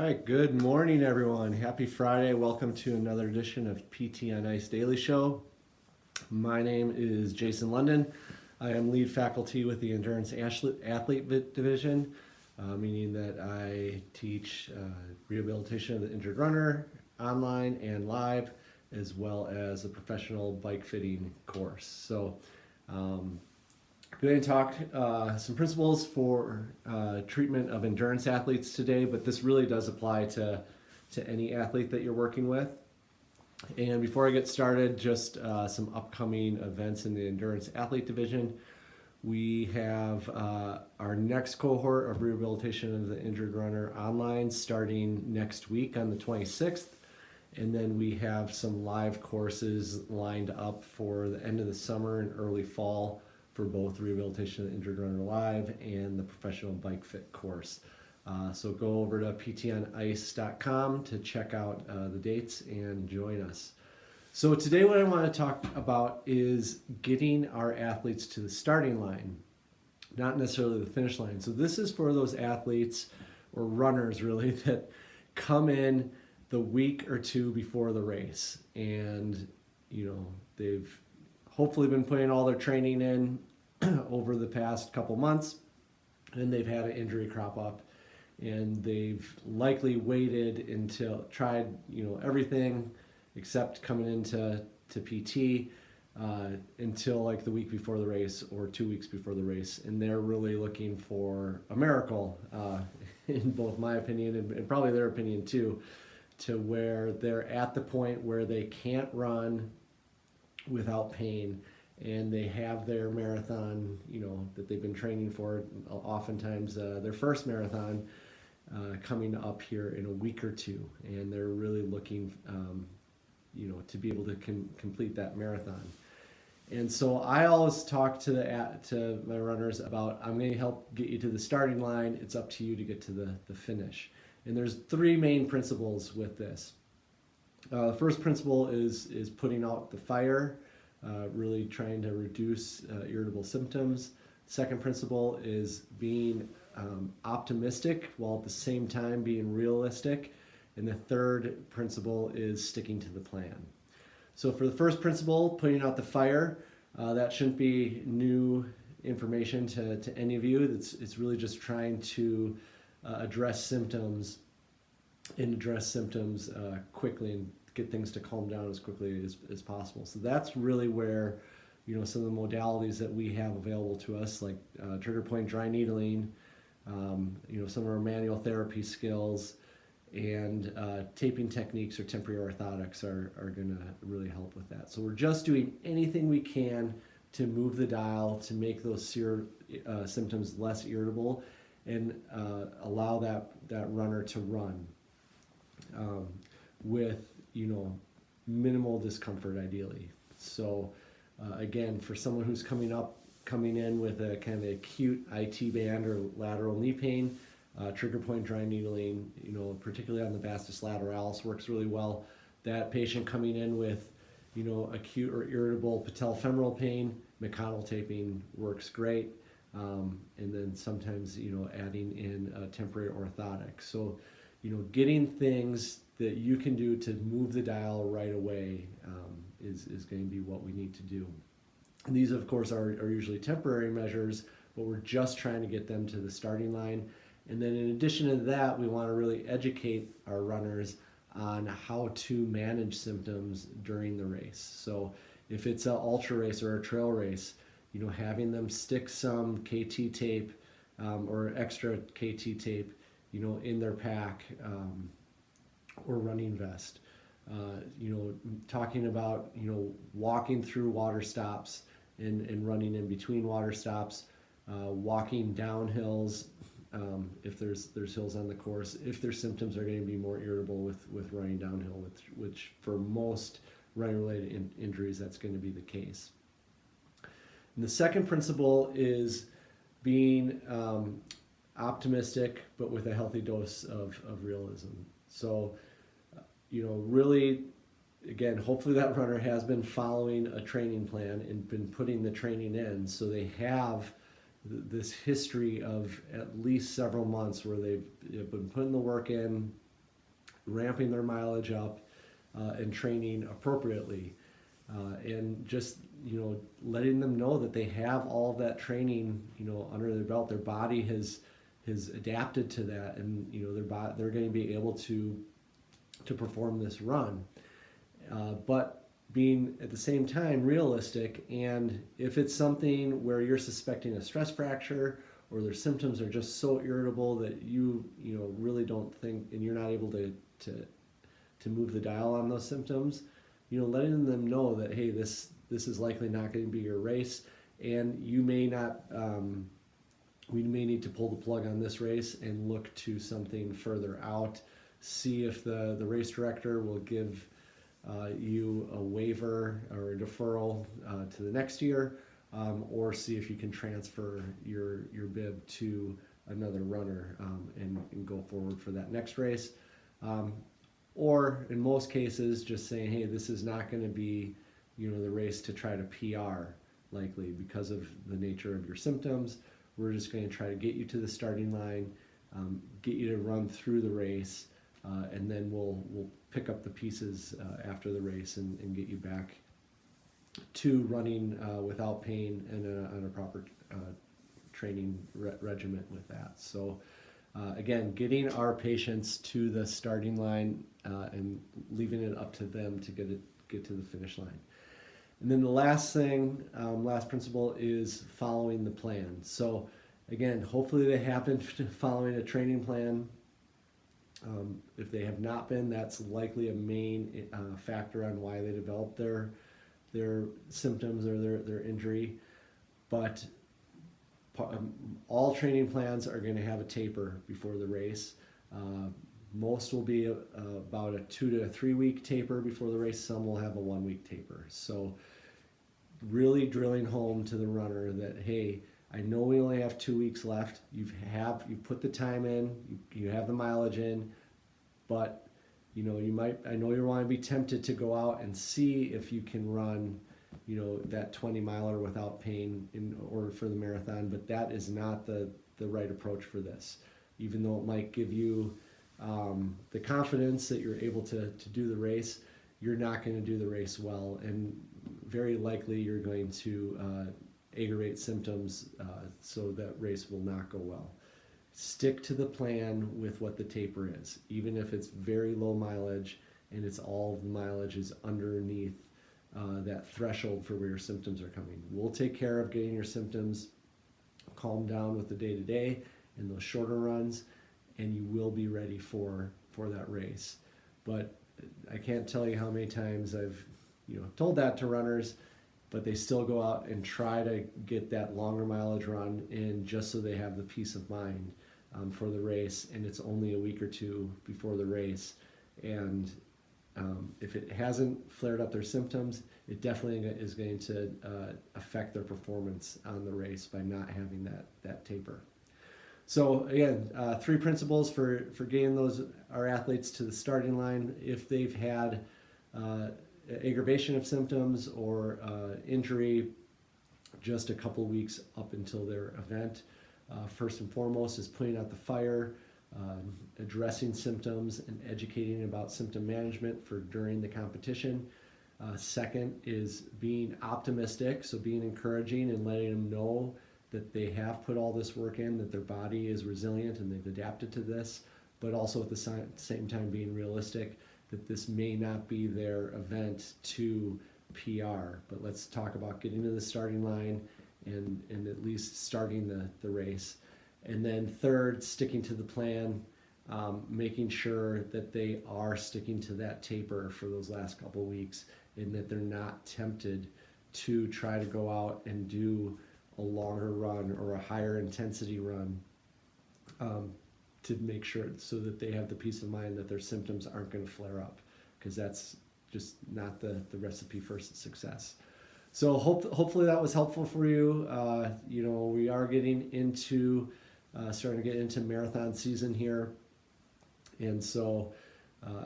right, good morning, everyone. Happy Friday. Welcome to another edition of PT on Ice Daily Show. My name is Jason London. I am lead faculty with the Endurance Athlete Division, meaning that I teach rehabilitation of the injured runner online and live, as well as a professional bike fitting course. So, going to talk some principles for treatment of endurance athletes today, but this really does apply to any athlete that you're working with. And before I get started, just some upcoming events in the Endurance Athlete Division. We have our next cohort of rehabilitation of the injured runner online starting next week on the 26th. And then we have some live courses lined up for the end of the summer and early fall for both rehabilitation of the injured runner live and the professional bike fit course. So go over to ptonice.com to check out the dates and join us. So today what I want to talk about is getting our athletes to the starting line, not necessarily the finish line. So this is for those athletes or runners really that come in the week or two before the race, and they've hopefully been putting all their training in over the past couple months, and they've had an injury crop up, and they've likely waited until tried everything except coming into PT until like the week before the race or 2 weeks before the race, and they're really looking for a miracle, in both my opinion and probably their opinion too, to where they're at the point where they can't run without pain, and they have their marathon, that they've been training for, oftentimes their first marathon coming up here in a week or two, and they're really looking, to be able to complete that marathon. And so I always talk to my runners about, I'm going to help get you to the starting line. It's up to you to get to the finish. And there's three main principles with this. The first principle is putting out the fire, really trying to reduce irritable symptoms. Second principle is being optimistic while at the same time being realistic. And the third principle is sticking to the plan. So for the first principle, putting out the fire, that shouldn't be new information to any of you. It's really just trying to address symptoms quickly and get things to calm down as quickly as possible. So that's really where some of the modalities that we have available to us, like trigger point dry needling, some of our manual therapy skills, and taping techniques or temporary orthotics are going to really help with that. So we're just doing anything we can to move the dial to make those symptoms less irritable and allow that runner to run with minimal discomfort ideally. So again, for someone who's coming in with a kind of acute IT band or lateral knee pain, trigger point dry needling, particularly on the vastus lateralis, works really well. That patient coming in with acute or irritable patellofemoral pain, McConnell taping works great. And then sometimes adding in temporary orthotics. So getting things that you can do to move the dial right away is going to be what we need to do. And these of course are usually temporary measures, but we're just trying to get them to the starting line. And then in addition to that, we want to really educate our runners on how to manage symptoms during the race. So if it's an ultra race or a trail race, having them stick some KT tape or extra KT tape, in their pack or running vest. Talking about, walking through water stops and running in between water stops, walking down hills, if there's hills on the course, if their symptoms are going to be more irritable with running downhill, which for most running-related injuries, that's going to be the case. And the second principle is being optimistic, but with a healthy dose of realism. So, really, again, hopefully that runner has been following a training plan and been putting the training in, so they have this history of at least several months where they've been putting the work in, ramping their mileage up and training appropriately. And just, letting them know that they have all of that training, under their belt. Their body has adapted to that, and they're going to be able to perform this run. But being at the same time realistic, and if it's something where you're suspecting a stress fracture, or their symptoms are just so irritable that you really don't think, and you're not able to move the dial on those symptoms, letting them know that, hey, this is likely not going to be your race, and you may not, we may need to pull the plug on this race and look to something further out. See if the race director will give you a waiver or a deferral to the next year, or see if you can transfer your bib to another runner and go forward for that next race. Or in most cases, just saying, hey, this is not going to be, the race to try to PR, likely because of the nature of your symptoms. We're just going to try to get you to the starting line, get you to run through the race, and then we'll pick up the pieces after the race and get you back to running without pain and on a proper training regimen with that. So again, getting our patients to the starting line and leaving it up to them to get to the finish line. And then the last thing, last principle is following the plan. So again, hopefully they have been following a training plan. If they have not been, that's likely a main factor on why they developed their symptoms or their injury. But all training plans are going to have a taper before the race. Most will be about a 2 to 3 week taper before the race. Some will have a 1 week taper. So really drilling home to the runner that, hey, I know we only have 2 weeks left. You put the time in, you have the mileage in, but I know you want to be tempted to go out and see if you can run, that 20 miler without pain in order for the marathon, but that is not the right approach for this. Even though it might give you the confidence that you're able to do the race, you're not going to do the race well, and very likely you're going to aggravate symptoms, so that race will not go well. Stick to the plan with what the taper is, even if it's very low mileage and it's all the mileage is underneath that threshold for where your symptoms are coming. We'll take care of getting your symptoms calmed down with the day-to-day and those shorter runs, and you will be ready for that race. But I can't tell you how many times I've told that to runners, but they still go out and try to get that longer mileage run in just so they have the peace of mind for the race, and it's only a week or two before the race. And if it hasn't flared up their symptoms, it definitely is going to affect their performance on the race by not having that taper. So again, 3 principles for getting our athletes to the starting line. If they've had aggravation of symptoms or injury just a couple weeks up until their event, first and foremost is putting out the fire, addressing symptoms and educating about symptom management for during the competition. Second is being optimistic, so being encouraging and letting them know that they have put all this work in, that their body is resilient and they've adapted to this, but also at the same time being realistic that this may not be their event to PR. But let's talk about getting to the starting line and at least starting the race. And then third, sticking to the plan, making sure that they are sticking to that taper for those last couple weeks, and that they're not tempted to try to go out and do a longer run or a higher intensity run, to make sure so that they have the peace of mind that their symptoms aren't going to flare up, because that's just not the recipe for success. So hopefully that was helpful for you. We are getting into starting to get into marathon season here, and so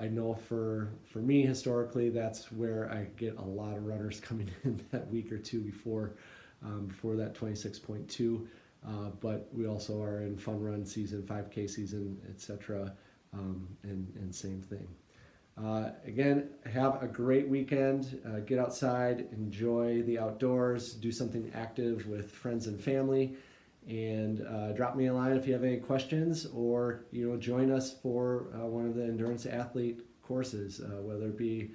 I know for me historically that's where I get a lot of runners coming in that week or two before that 26.2. But we also are in fun run season, 5K season, etc. and same thing. Again, have a great weekend. Get outside, enjoy the outdoors, do something active with friends and family, and drop me a line if you have any questions, or join us for one of the endurance athlete courses, whether it be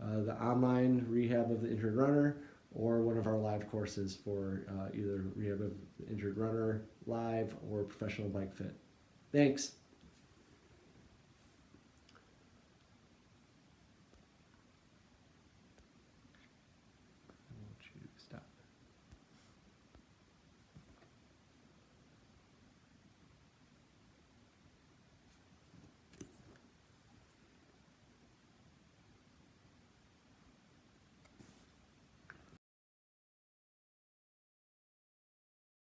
the online rehab of the injured runner or one of our live courses for either rehab of the injured runner live or professional bike fit. Thanks.